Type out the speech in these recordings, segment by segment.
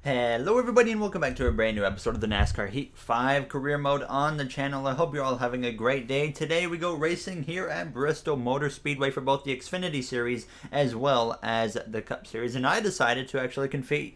Hello everybody and welcome back to a brand new episode of the NASCAR Heat 5 career mode on the channel. I hope you're all having a great day. Today we go racing here at Bristol Motor Speedway for both the Xfinity Series as well as the Cup Series. And I decided to actually compete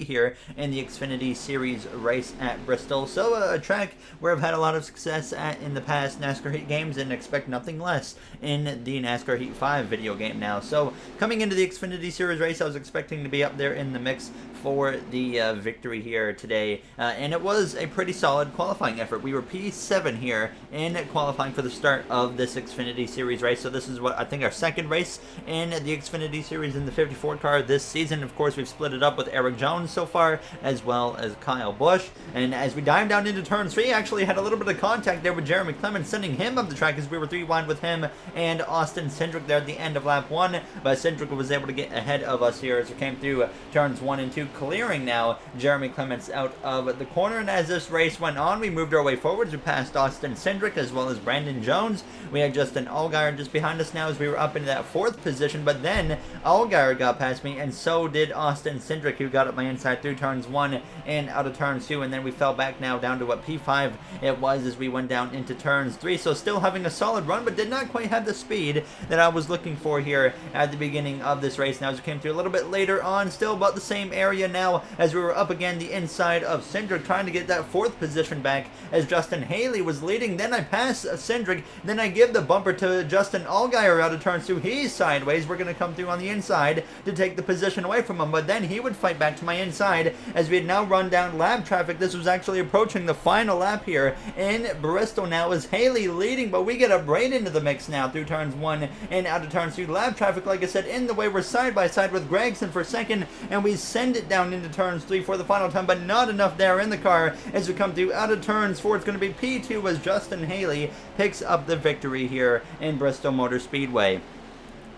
here in the Xfinity Series race at Bristol. So a track where I've had a lot of success at in the past NASCAR Heat games and expect nothing less in the NASCAR Heat 5 video game now. So coming into the Xfinity Series race, I was expecting to be up there in the mix for the victory here today, and it was a pretty solid qualifying effort. We were P7 here in qualifying for the start of this Xfinity Series race, so this is what I think our second race in the Xfinity Series in the 54 car this season. Of course, we've split it up with Eric Jones so far, as well as Kyle Busch, and as we dive down into turn 3, actually had a little bit of contact there with Jeremy Clements, sending him up the track as we were 3 wide with him and Austin Cindric there at the end of lap 1, but Cindric was able to get ahead of us here as we came through turns 1 and 2, clearing now Jeremy Clements out of the corner. And as this race went on, we moved our way forwards. We passed Austin Cindric as well as Brandon Jones. We had Justin Allgaier just behind us now as we were up into that 4th position, but then Allgaier got past me and so did Austin Cindric, who got up my inside through turns 1 and out of turns 2, and then we fell back now down to what P5 it was as we went down into turns 3. So still having a solid run, but did not quite have the speed that I was looking for here at the beginning of this race. Now as we came through a little bit later on, still about the same area now as we were up again the inside of Cindric, trying to get that 4th position back as Justin Haley was leading. Then I pass Cindric, then I give the bumper to Justin Allgaier out of turn 2. He's sideways. We're going to come through on the inside to take the position away from him, but then he would fight back to my inside as we had now run down lap traffic. This was actually approaching the final lap here in Bristol now as Haley leading, but we get up right into the mix now through turns 1 and out of turns 2. Lap traffic, like I said, in the way. We're side by side with Gragson for second, and we send it down into turns 3 for the final time, but not enough there in the car as we come through out of turns 4. It's going to be P2 as Justin Haley picks up the victory here in Bristol Motor Speedway.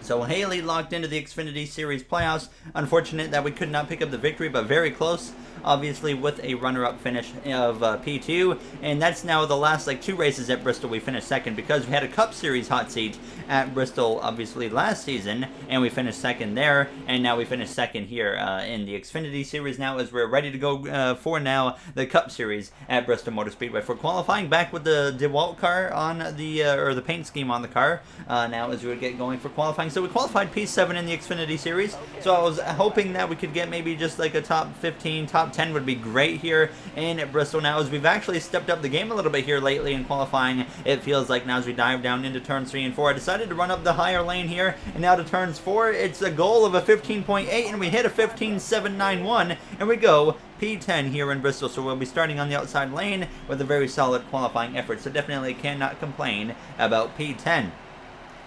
So Haley locked into the Xfinity Series playoffs. Unfortunate that we could not pick up the victory, but very close, obviously, with a runner-up finish of P2. And that's now the last 2 races at Bristol we finished second, because we had a Cup Series hot seat at Bristol, obviously, last season, and we finished second there. And now we finished second here in the Xfinity Series now as we're ready to go for now the Cup Series at Bristol Motor Speedway. For qualifying, back with the DeWalt car on the paint scheme on the car now as we would get going for qualifying. So we qualified P7 in the Xfinity Series, so I was hoping that we could get maybe just a top 15, top 10 would be great here in Bristol now, as we've actually stepped up the game a little bit here lately in qualifying. It feels like now as we dive down into turns 3 and 4, I decided to run up the higher lane here, and now to turns 4, it's a goal of a 15.8, and we hit a 15.791, and we go P10 here in Bristol. So we'll be starting on the outside lane with a very solid qualifying effort, so definitely cannot complain about P10.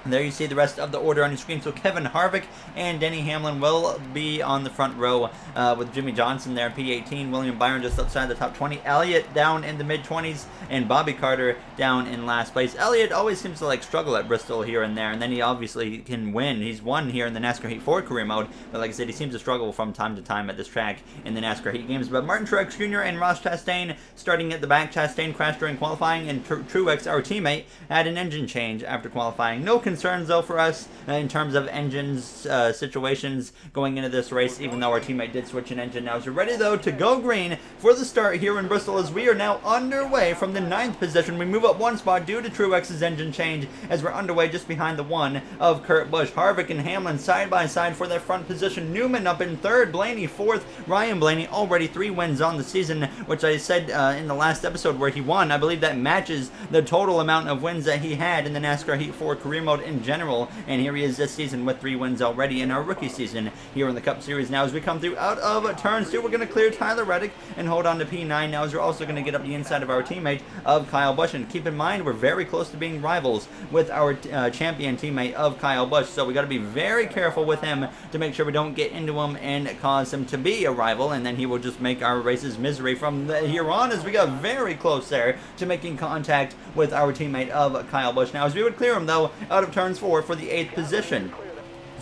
There you see the rest of the order on your screen. So Kevin Harvick and Denny Hamlin will be on the front row with Jimmy Johnson there, P18. William Byron just outside the top 20. Elliott down in the mid-20s. And Bobby Carter down in last place. Elliott always seems to struggle at Bristol here and there. And then he obviously can win. He's won here in the NASCAR Heat 4 career mode. But like I said, he seems to struggle from time to time at this track in the NASCAR Heat games. But Martin Truex Jr. and Ross Chastain starting at the back. Chastain crashed during qualifying. And Truex, our teammate, had an engine change after qualifying. No concerns though for us in terms of engines situations going into this race, even though our teammate did switch an engine. Now as we're ready though to go green for the start here in Bristol, as we are now underway from the 9th position. We move up 1 spot due to Truex's engine change as we're underway just behind the 1 of Kurt Busch. Harvick and Hamlin side by side for that front position. Newman up in 3rd, Blaney 4th. Ryan Blaney already 3 wins on the season, which I said in the last episode where he won. I believe that matches the total amount of wins that he had in the NASCAR Heat 4 career mode in general. And here he is this season with 3 wins already in our rookie season here in the Cup Series. Now as we come through out of turns 2, we're going to clear Tyler Reddick and hold on to P9 now, as we're also going to get up the inside of our teammate of Kyle Busch. And keep in mind, we're very close to being rivals with our champion teammate of Kyle Busch, so we got to be very careful with him to make sure we don't get into him and cause him to be a rival, and then he will just make our races misery from here on, as we got very close there to making contact with our teammate of Kyle Busch. Now as we would clear him though out of turns 4 for the 8th position.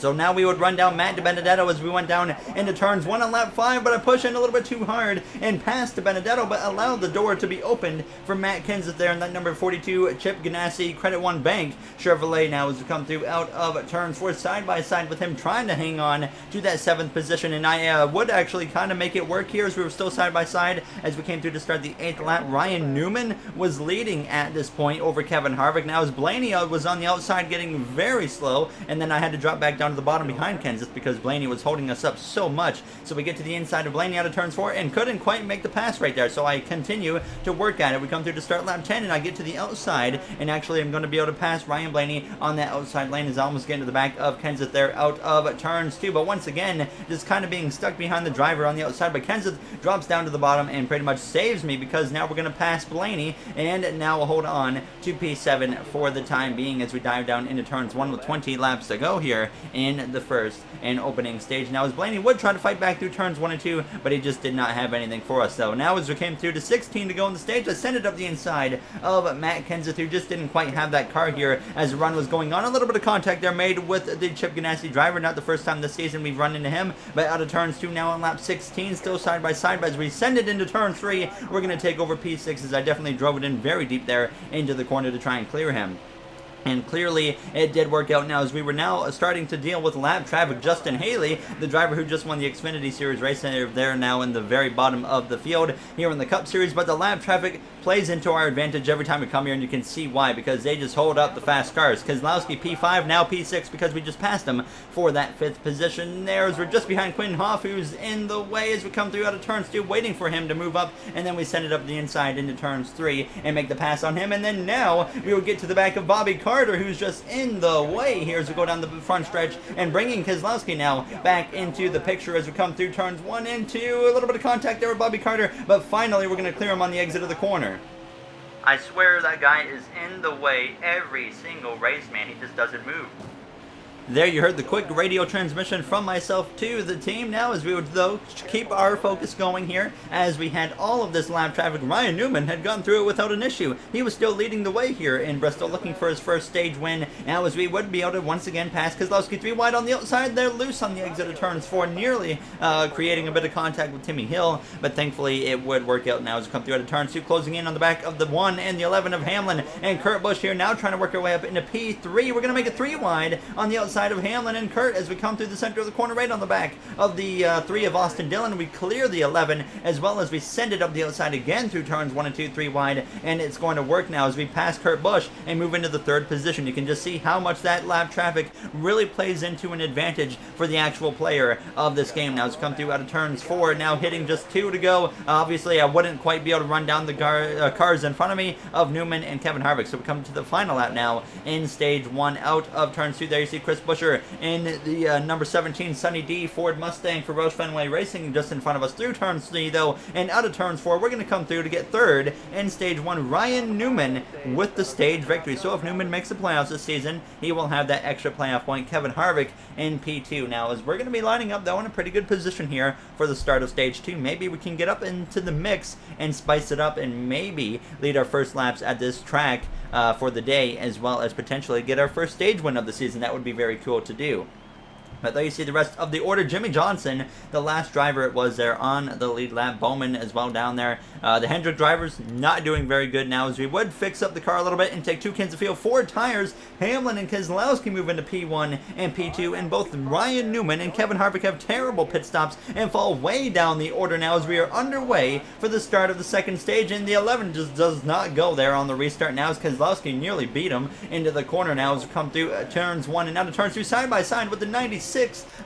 So now we would run down Matt DiBenedetto as we went down into turns 1 on lap 5, but I pushed in a little bit too hard and passed DiBenedetto, but allowed the door to be opened for Matt Kenseth there in that number 42 Chip Ganassi Credit One Bank Chevrolet now as we come through out of turns 4 side by side with him trying to hang on to that 7th position, and I would actually kind of make it work here as we were still side by side as we came through to start the 8th lap. Ryan Newman was leading at this point over Kevin Harvick. Now as Blaney was on the outside getting very slow, and then I had to drop back down to the bottom behind Kenseth because Blaney was holding us up so much. So we get to the inside of Blaney out of turns 4 and couldn't quite make the pass right there, so I continue to work at it. We come through to start lap 10 and I get to the outside, and actually I'm going to be able to pass Ryan Blaney on that outside lane as I almost get into the back of Kenseth there out of turns 2, but once again just kind of being stuck behind the driver on the outside. But Kenseth drops down to the bottom and pretty much saves me because now we're going to pass Blaney and now we'll hold on to P7 for the time being as we dive down into turns 1 with 20 laps to go here in the first and opening stage. Now as Blaney would try to fight back through turns 1 and 2, but he just did not have anything for us. So now as we came through to 16 to go on the stage, I sent it up the inside of Matt Kenseth, who just didn't quite have that car here as the run was going on. A little bit of contact there made with the Chip Ganassi driver. Not the first time this season we've run into him, but out of turns 2 now on lap 16, still side by side. But as we send it into turn 3, we're going to take over P6 as I definitely drove it in very deep there into the corner to try and clear him. And clearly, it did work out now as we were now starting to deal with lap traffic. Justin Haley, the driver who just won the Xfinity Series race, they're now in the very bottom of the field here in the Cup Series. But the lap traffic plays into our advantage every time we come here, and you can see why, because they just hold up the fast cars. Keselowski P5, now P6 because we just passed him for that 5th position there as we're just behind Quinn Hoff, who's in the way as we come through out of turns 2, waiting for him to move up, and then we send it up the inside into turns 3 and make the pass on him. And then now we will get to the back of Bobby Carter, who's just in the way here as we go down the front stretch, and bringing Keselowski now back into the picture as we come through turns 1 and 2. A little bit of contact there with Bobby Carter, but finally we're going to clear him on the exit of the corner. I swear that guy is in the way every single race, man. He just doesn't move. There you heard the quick radio transmission from myself to the team now as we would, though, keep our focus going here as we had all of this lap traffic. Ryan Newman had gone through it without an issue. He was still leading the way here in Bristol, looking for his first stage win. Now as we would be able to once again pass Keselowski 3 wide on the outside. They're loose on the exit of turns 4, nearly creating a bit of contact with Timmy Hill, but thankfully it would work out now as we come through out of turns 2, closing in on the back of the 1 and the 11 of Hamlin and Kurt Busch here now trying to work our way up into P3. We're going to make it 3 wide on the outside of Hamlin and Kurt as we come through the center of the corner right on the back of the 3 of Austin Dillon. We clear the 11 as well as we send it up the outside again through turns 1 and 2, 3 wide, and it's going to work now as we pass Kurt Busch and move into the 3rd position. You can just see how much that lap traffic really plays into an advantage for the actual player of this game. Now as we come through out of turns 4, now hitting just 2 to go. Obviously I wouldn't quite be able to run down the cars in front of me of Newman and Kevin Harvick, so we come to the final lap now in stage 1 out of turns 2. There you see Chris Buescher in the number 17 Sunny D Ford Mustang for Roush Fenway Racing just in front of us through turns 3 though, and out of turns 4 we're going to come through to get 3rd in stage 1 Ryan Newman with the stage victory. So if Newman makes the playoffs this season, he will have that extra playoff point. Kevin Harvick in P2 now as we're going to be lining up though in a pretty good position here for the start of stage 2. Maybe we can get up into the mix and spice it up and maybe lead our first laps at this track for the day, as well as potentially get our first stage win of the season. That would be very cool to do. But there you see the rest of the order. Jimmy Johnson, the last driver it was there on the lead lap. Bowman as well down there. The Hendrick drivers not doing very good now as we would fix up the car a little bit and take 2 cans of fuel, 4 tires. Hamlin and Keselowski move into P1 and P2, and both Ryan Newman and Kevin Harvick have terrible pit stops and fall way down the order now as we are underway for the start of the 2nd stage, and the 11 just does not go there on the restart now as Keselowski nearly beat him into the corner now as we come through turns 1 and out of turns 2 side by side with the 96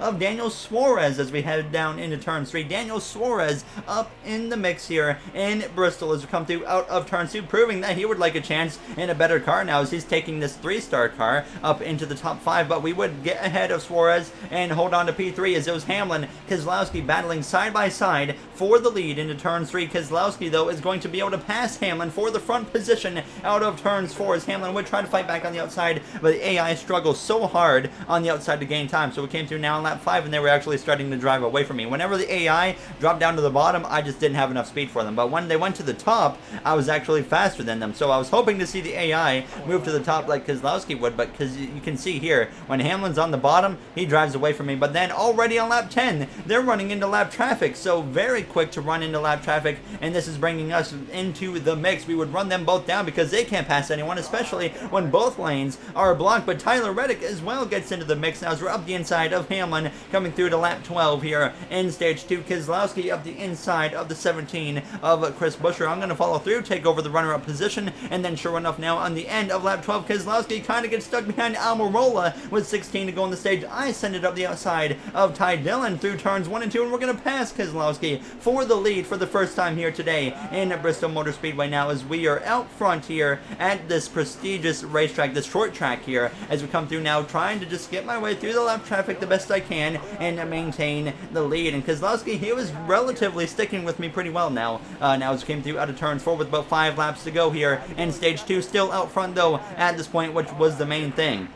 of Daniel Suarez as we head down into turn 3. Daniel Suarez up in the mix here in Bristol as we come through out of turn 2, proving that he would like a chance in a better car now as he's taking this 3-star car up into the top 5. But we would get ahead of Suarez and hold on to P3 as it was Hamlin, Keselowski battling side by side for the lead into turn 3. Keselowski though is going to be able to pass Hamlin for the front position out of turns 4 as Hamlin would try to fight back on the outside, but the AI struggles so hard on the outside to gain time. So we came through now on lap 5, and they were actually starting to drive away from me. Whenever the AI dropped down to the bottom, I just didn't have enough speed for them. But when they went to the top, I was actually faster than them. So I was hoping to see the AI move to the top like Keselowski would, but because you can see here, when Hamlin's on the bottom, he drives away from me. But then already on lap 10, they're running into lap traffic. So very quick to run into lap traffic, and this is bringing us into the mix. We would run them both down because they can't pass anyone, especially when both lanes are blocked. But Tyler Reddick as well gets into the mix now as we're up the inside of Hamlin, coming through to lap 12 here in stage 2. Keselowski up the inside of the 17 of Chris Buescher. I'm going to follow through, take over the runner-up position, and then sure enough now on the end of lap 12, Keselowski kind of gets stuck behind Almirola with 16 to go on the stage. I send it up the outside of Ty Dillon through turns 1 and 2, and we're going to pass Keselowski for the lead for the first time here today in Bristol Motor Speedway now, as we are out front here at this prestigious racetrack, this short track here, as we come through now, trying to just get my way through the lap traffic the best I can and maintain the lead. And Keselowski, he was relatively sticking with me pretty well now. Now as we came through out of turns 4 with about 5 laps to go here in stage 2, still out front though at this point, which was the main thing.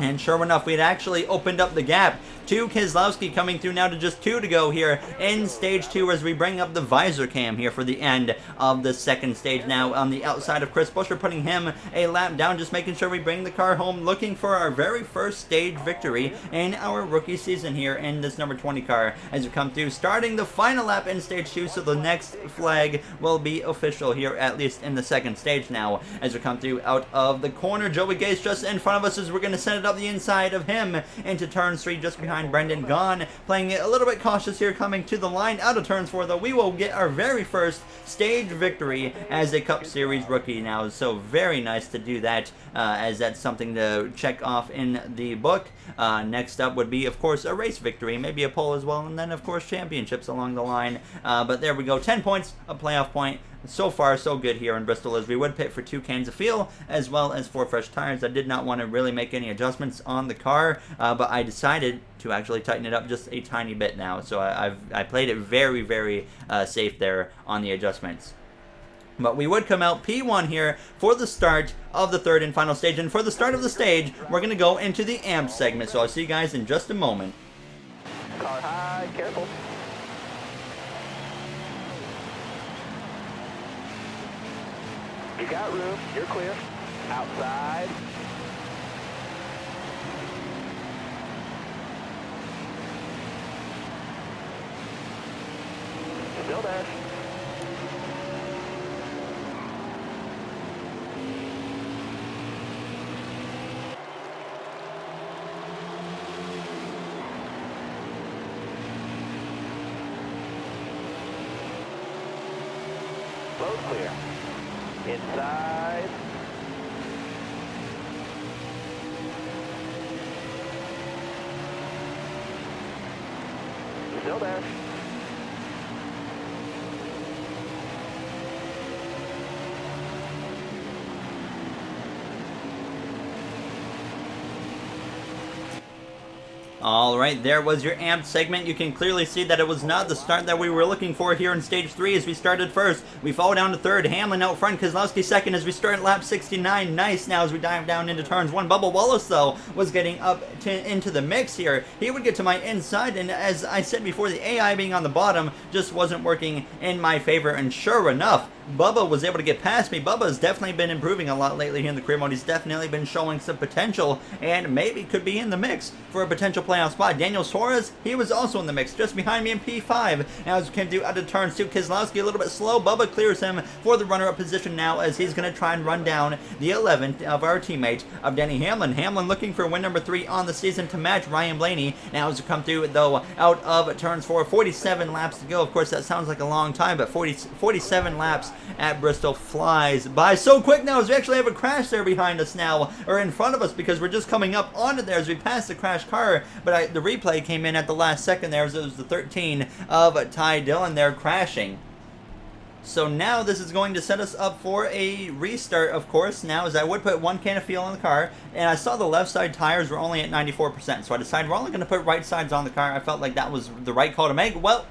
And sure enough, we had actually opened up the gap to Keselowski, coming through now to just 2 to go here in stage 2 as we bring up the visor cam here for the end of the second stage now on the outside of Chris Buescher, putting him a lap down, just making sure we bring the car home, looking for our very first stage victory in our rookie season here in this number 20 car as we come through, starting the final lap in stage 2, so the next flag will be official here, at least in the second stage now, as we come through out of the corner. Joey Gase just in front of us as we're going to send it up the inside of him into turn 3, just behind Brendan Gaughan, playing it a little bit cautious here, coming to the line out of turns 4 though. We will get our very first stage victory as a Cup Series rookie now, so very nice to do that, as that's something to check off in the book. Next up would be, of course, a race victory, maybe a pole as well, and then of course championships along the line. But there we go, 10 points, a playoff point. So far, so good here in Bristol, as we would pit for 2 cans of fuel as well as 4 fresh tires. I did not want to really make any adjustments on the car, but I decided to actually tighten it up just a tiny bit now. So I played it very, very safe there on the adjustments. But we would come out P1 here for the start of the third and final stage. And for the start of the stage, we're going to go into the amp segment. So I'll see you guys in just a moment. Car high, careful. You got room, you're clear. Outside. Still there. Both clear. Inside. Still there. Alright, there was your amp segment. You can clearly see that it was not the start that we were looking for here in stage 3 as we started first. We fall down to third, Hamlin out front, Keselowski second as we start at lap 69. Nice now as we dive down into turns 1. Bubba Wallace, though, was getting up into the mix here. He would get to my inside, and as I said before, the AI being on the bottom just wasn't working in my favor, and sure enough, Bubba was able to get past me. Bubba has definitely been improving a lot lately here in the career mode. He's definitely been showing some potential and maybe could be in the mix for a potential playoff spot. Daniel Suarez, he was also in the mix just behind me in P5. Now as we can do out of turns 2, Keselowski a little bit slow. Bubba clears him for the runner-up position now as he's going to try and run down the 11th of our teammate of Denny Hamlin. Hamlin looking for win number 3 on the season to match Ryan Blaney. Now as we come through though out of turns 4, 47 laps to go. Of course that sounds like a long time, but 47 laps at Bristol flies by so quick now as we actually have a crash there behind us now, or in front of us, because we're just coming up onto there as we pass the crash car, but the replay came in at the last second there as it was the 13 of Ty Dillon there crashing. So now this is going to set us up for a restart, of course, now as I would put 1 can of fuel in the car, and I saw the left side tires were only at 94%, so I decided we're only going to put right sides on the car. I felt like that was the right call to make. Well,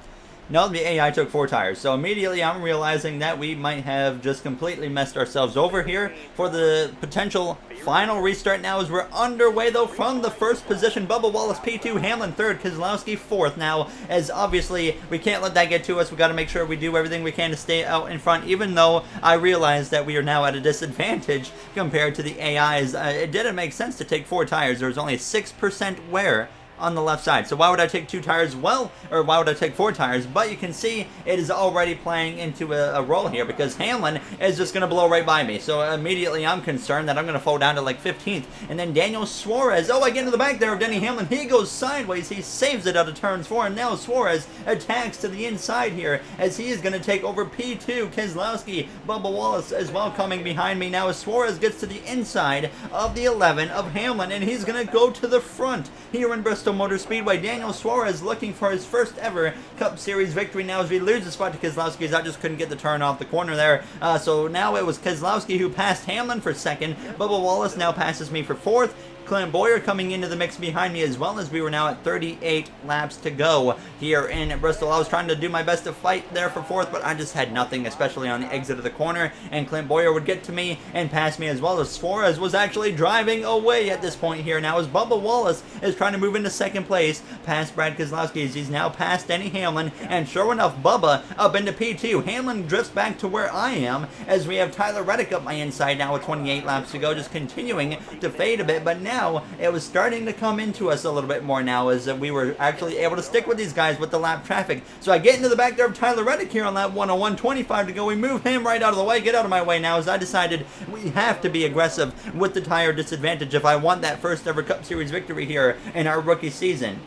No, the AI took 4 tires. So immediately I'm realizing that we might have just completely messed ourselves over here for the potential final restart now as we're underway, though, from the first position. Bubba Wallace P2, Hamlin 3rd, Keselowski 4th now, as obviously we can't let that get to us. We got to make sure we do everything we can to stay out in front, even though I realize that we are now at a disadvantage compared to the AIs. It didn't make sense to take 4 tires. There was only 6% wear on the left side. So why would I take 2 tires? Well, or why would I take 4 tires? But you can see it is already playing into a role here because Hamlin is just going to blow right by me. So immediately I'm concerned that I'm going to fall down to like 15th. And then Daniel Suarez, I get into the back there of Denny Hamlin. He goes sideways. He saves it out of turns 4. And now Suarez attacks to the inside here as he is going to take over P2. Keselowski, Bubba Wallace as well coming behind me now as Suarez gets to the inside of the 11 of Hamlin. And he's going to go to the front here in Bristol Motor Speedway. Daniel Suarez looking for his first ever Cup Series victory now as we lose the spot to Keselowski as I just couldn't get the turn off the corner there. So now it was Keselowski who passed Hamlin for 2nd. Bubba Wallace now passes me for 4th. Bowyer coming into the mix behind me as well as we were now at 38 laps to go here in Bristol. I was trying to do my best to fight there for 4th, but I just had nothing, especially on the exit of the corner, and Bowyer would get to me and pass me as well as Suarez was actually driving away at this point here now as Bubba Wallace is trying to move into 2nd place past Brad Keselowski as he's now past Denny Hamlin, and sure enough, Bubba up into P2. Hamlin drifts back to where I am as we have Tyler Reddick up my inside now with 28 laps to go, just continuing to fade a bit, but now it was starting to come into us a little bit more now as we were actually able to stick with these guys with the lap traffic. So I get into the back there of Tyler Reddick here on lap 101, 25 to go. We move him right out of the way, get out of my way now as I decided we have to be aggressive with the tire disadvantage if I want that first ever Cup Series victory here in our rookie season.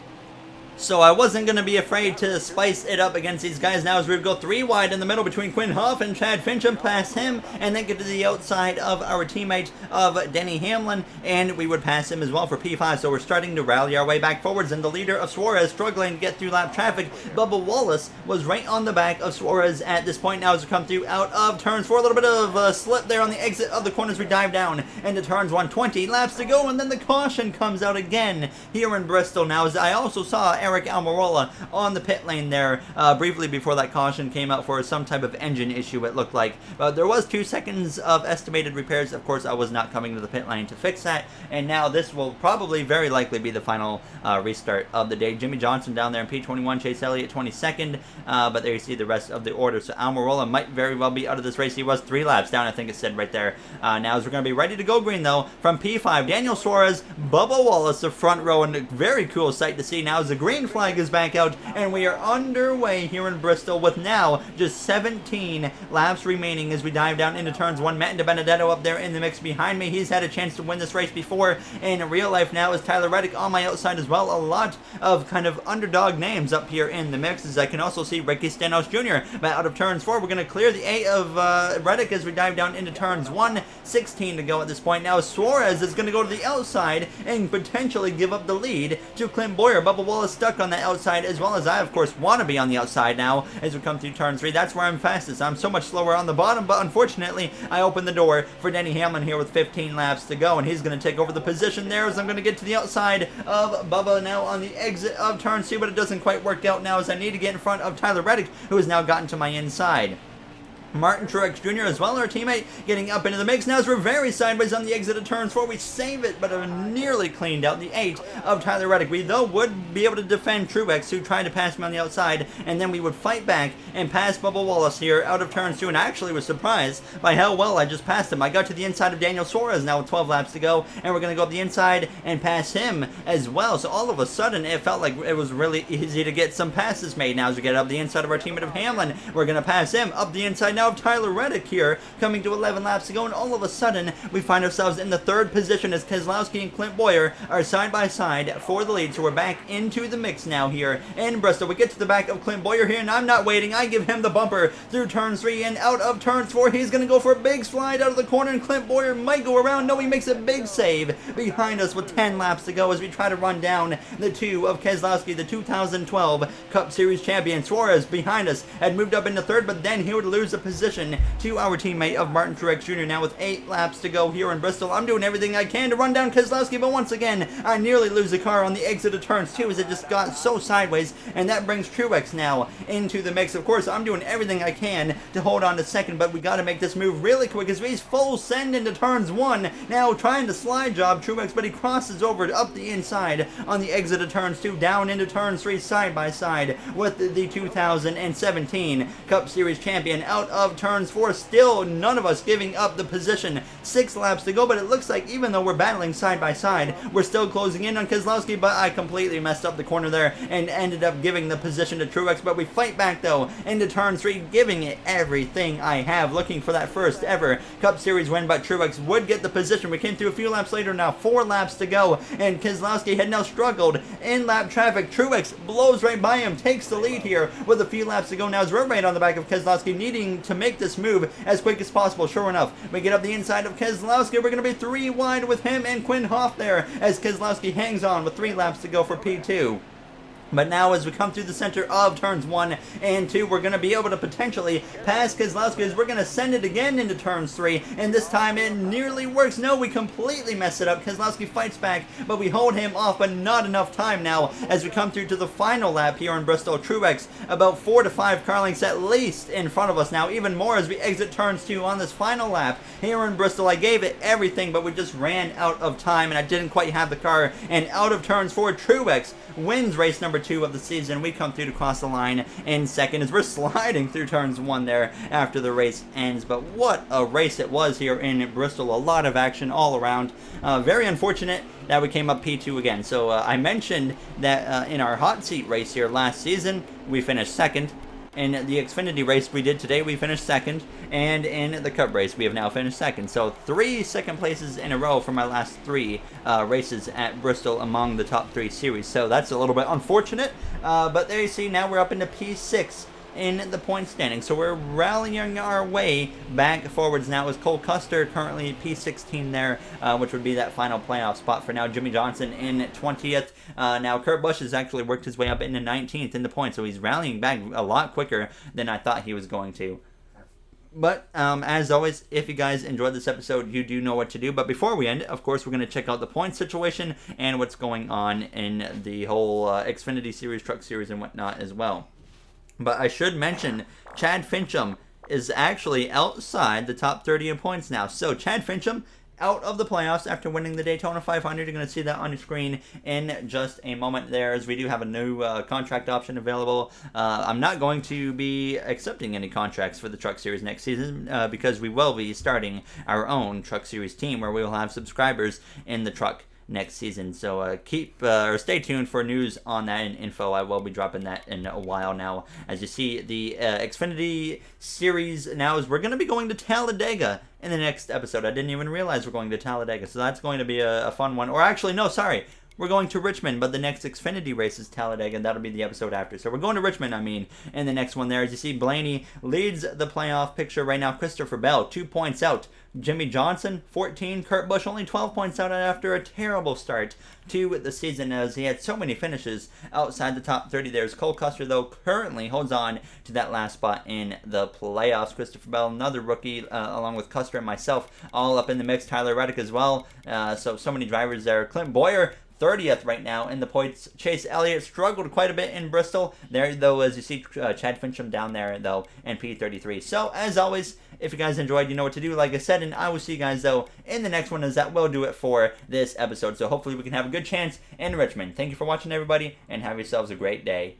So I wasn't going to be afraid to spice it up against these guys now as we would go 3 wide in the middle between Quinn Hoff and Chad Fincham, pass him, and then get to the outside of our teammate of Denny Hamlin, and we would pass him as well for P5. So we're starting to rally our way back forwards, and the leader of Suarez struggling to get through lap traffic. Bubba Wallace was right on the back of Suarez at this point now as we come through out of turns 4. A little bit of a slip there on the exit of the corners. We dive down into turns 120 laps to go, and then the caution comes out again here in Bristol now as I also saw Eric Almirola on the pit lane there briefly before that caution came out for some type of engine issue, it looked like. But there was 2 seconds of estimated repairs. Of course, I was not coming to the pit lane to fix that, and now this will probably very likely be the final restart of the day. Jimmy Johnson down there in P21, Chase Elliott 22nd, but there you see the rest of the order. So Almirola might very well be out of this race. He was 3 laps down, I think it said right there. Now as we're going to be ready to go green though, from P5, Daniel Suarez, Bubba Wallace, the front row, and a very cool sight to see now as the green flag is back out, and we are underway here in Bristol with now just 17 laps remaining as we dive down into turns 1. Matt DiBenedetto up there in the mix behind me. He's had a chance to win this race before in real life now as Tyler Reddick on my outside as well. A lot of kind of underdog names up here in the mix as I can also see Ricky Stenhouse Jr. But out of turns 4, we're going to clear the A of Reddick as we dive down into turns 1. 16 to go at this point. Now Suarez is going to go to the outside and potentially give up the lead to Clint Bowyer. Bubba Wallace stuck on that outside as well as I, of course, want to be on the outside now as we come through turn 3. That's where I'm fastest. I'm so much slower on the bottom, but unfortunately, I opened the door for Denny Hamlin here with 15 laps to go, and he's going to take over the position there as I'm going to get to the outside of Bubba now on the exit of turn 2, but it doesn't quite work out now as I need to get in front of Tyler Reddick, who has now gotten to my inside. Martin Truex Jr. as well, our teammate, getting up into the mix. Now as we're very sideways on the exit of turns 4, we save it, but nearly cleaned out the 8 of Tyler Reddick. We, though, would be able to defend Truex, who tried to pass me on the outside, and then we would fight back and pass Bubba Wallace here out of turns 2, and I actually was surprised by how well I just passed him. I got to the inside of Daniel Suarez now with 12 laps to go, and we're going to go up the inside and pass him as well. So all of a sudden, it felt like it was really easy to get some passes made. Now as we get up the inside of our teammate of Hamlin, we're going to pass him up the inside now of Tyler Reddick here, coming to 11 laps to go, and all of a sudden, we find ourselves in the 3rd position as Keselowski and Clint Bowyer are side by side for the lead. So we're back into the mix now here in Bristol. We get to the back of Clint Bowyer here, and I'm not waiting. I give him the bumper through turns 3 and out of turns 4. He's going to go for a big slide out of the corner, and Clint Bowyer might go around. No, he makes a big save behind us with 10 laps to go as we try to run down the 2 of Keselowski, the 2012 Cup Series champion. Suarez behind us had moved up into 3rd, but then he would lose the position position to our teammate of Martin Truex Jr. Now with 8 laps to go here in Bristol. I'm doing everything I can to run down Keselowski, but once again, I nearly lose the car on the exit of turns 2 as it just got so sideways, and that brings Truex now into the mix. Of course, I'm doing everything I can to hold on to second, but we got to make this move really quick as he's full send into turns 1. Now trying to slide job Truex, but he crosses over up the inside on the exit of turns 2, down into turns 3 side by side with the 2017 Cup Series champion out of turns 4. Still none of us giving up the position. 6 laps to go, but it looks like even though we're battling side by side, we're still closing in on Keselowski, but I completely messed up the corner there and ended up giving the position to Truex. But we fight back though into turn 3, giving it everything I have, looking for that first ever Cup Series win, but Truex would get the position. We came through a few laps later now, 4 laps to go, and Keselowski had now struggled in lap traffic. Truex blows right by him, takes the lead here with a few laps to go now as we're right on the back of Keselowski, needing to make this move as quick as possible. Sure enough, we get up the inside of Keselowski. We're going to be 3 wide with him and Quinn Hoff there as Keselowski hangs on with 3 laps to go for P2. But now as we come through the center of turns 1 and 2, we're going to be able to potentially pass Keselowski as we're going to send it again into turns 3. And this time it nearly works. No, we completely mess it up. Keselowski fights back, but we hold him off, but not enough time now as we come through to the final lap here in Bristol. Truex about 4 to 5 car lengths at least in front of us now, even more as we exit turns 2 on this final lap here in Bristol. I gave it everything, but we just ran out of time and I didn't quite have the car. And out of turns 4, Truex wins race number 2 of the season. We come through to cross the line in second as we're sliding through turns 1 there after the race ends. But what a race it was here in Bristol. A lot of action all around. Very unfortunate that we came up P2 again. So I mentioned that in our hot seat race here last season, we finished second. In the Xfinity race we did today, we finished second, and in the Cup race we have now finished second. So 3 second places in a row for my last 3 races at Bristol among the top 3 series. So that's a little bit unfortunate, but there you see, now we're up into P6 in the point standing. So we're rallying our way back forwards now as Cole Custer currently P16 there, which would be that final playoff spot for now. Jimmy Johnson in 20th. Now Kurt Busch has actually worked his way up into 19th in the points, so he's rallying back a lot quicker than I thought he was going to. But as always, if you guys enjoyed this episode, you do know what to do. But before we end, of course, we're going to check out the point situation and what's going on in the whole Xfinity Series, Truck Series, and whatnot as well. But I should mention, Chad Fincham is actually outside the top 30 in points now. So Chad Fincham out of the playoffs after winning the Daytona 500. You're going to see that on your screen in just a moment there, as we do have a new contract option available. I'm not going to be accepting any contracts for the Truck Series next season because we will be starting our own Truck Series team where we will have subscribers in the truck next season. So stay tuned for news on that and info. I will be dropping that in a while now. As you see, the Xfinity Series now is we're going to be going to Talladega in the next episode. I didn't even realize we're going to Talladega, so that's going to be a fun one. Or actually, no, sorry. We're going to Richmond, but the next Xfinity race is Talladega, and that'll be the episode after. So we're going to Richmond, in the next one there. As you see, Blaney leads the playoff picture right now. Christopher Bell, 2 points out. Jimmy Johnson, 14. Kurt Busch, only 12 points out after a terrible start to the season, as he had so many finishes outside the top 30. There's Cole Custer, though, currently holds on to that last spot in the playoffs. Christopher Bell, another rookie, along with Custer and myself, all up in the mix. Tyler Reddick as well. So many drivers there. Clint Bowyer, 30th right now in the points. Chase Elliott struggled quite a bit in Bristol. There, though, as you see, Chad Fincham down there, though, in P33. So, as always, if you guys enjoyed, you know what to do, like I said, and I will see you guys, though, in the next one, as that will do it for this episode. So, hopefully, we can have a good chance in Richmond. Thank you for watching, everybody, and have yourselves a great day.